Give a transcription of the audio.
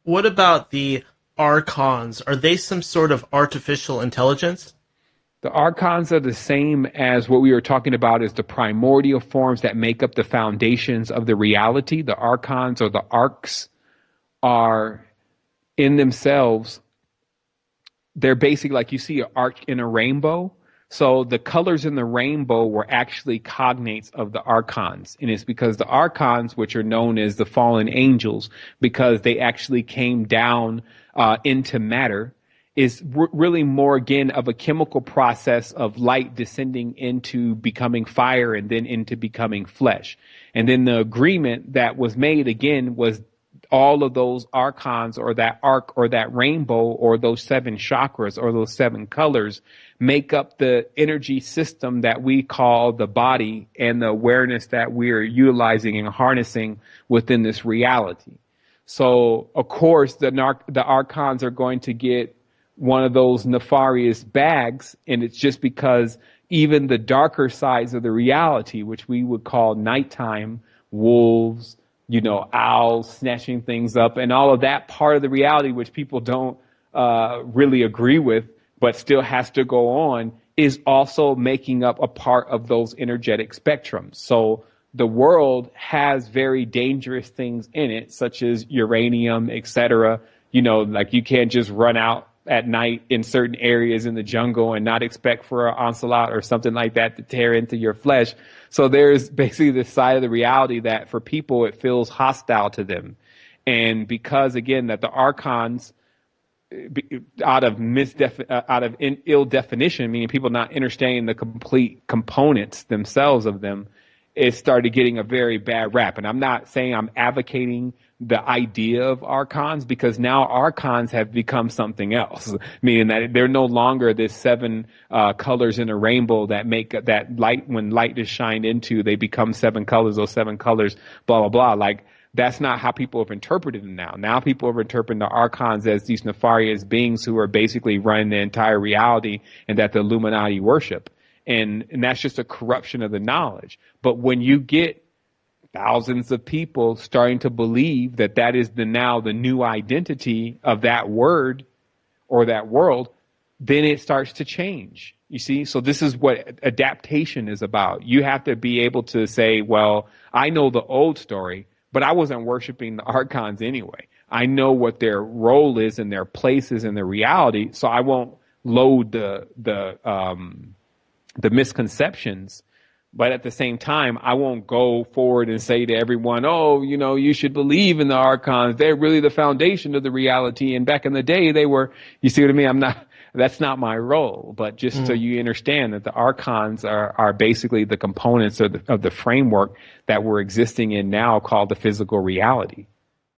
What about the Archons? Are they some sort of artificial intelligence? The archons are the same as what we were talking about as the primordial forms that make up the foundations of the reality. The archons or the arcs are in themselves, they're basically like you see an arc in a rainbow. So the colors in the rainbow were actually cognates of the archons. And it's because the archons, which are known as the fallen angels, because they actually came down into matter, is really more, again, of a chemical process of light descending into becoming fire and then into becoming flesh. And then the agreement that was made, again, was all of those archons or that arc or that rainbow or those seven chakras or those seven colors make up the energy system that we call the body and the awareness that we're utilizing and harnessing within this reality. So, of course, the archons are going to get one of those nefarious bags, and it's just because even the darker sides of the reality, which we would call nighttime, wolves, owls snatching things up, and all of that part of the reality, which people don't really agree with, but still has to go on, is also making up a part of those energetic spectrums. So the world has very dangerous things in it, such as uranium, etc. Like you can't just run out at night in certain areas in the jungle and not expect for an onslaught or something like that to tear into your flesh. So there's basically this side of the reality that for people, it feels hostile to them. And because, again, that the archons, out of ill definition, meaning people not understanding the complete components themselves of them, it started getting a very bad rap. And I'm not saying I'm advocating the idea of archons, because now archons have become something else, meaning that they're no longer this seven colors in a rainbow that make that light, when light is shined into, they become seven colors, those seven colors, blah, blah, blah. Like, that's not how people have interpreted them now. Now people have interpreted the archons as these nefarious beings who are basically running the entire reality and that the Illuminati worship. And that's just a corruption of the knowledge. But when you get thousands of people starting to believe that that is now the new identity of that word or that world, then it starts to change. You see? So this is what adaptation is about. You have to be able to say, well, I know the old story, but I wasn't worshiping the archons anyway. I know what their role is and their place is in the reality, so I won't load the misconceptions. But at the same time, I won't go forward and say to everyone, oh, you should believe in the archons. They're really the foundation of the reality. And back in the day, they were, you see what I mean? That's not my role. But just so you understand that the archons are basically the components of the framework that we're existing in now, called the physical reality.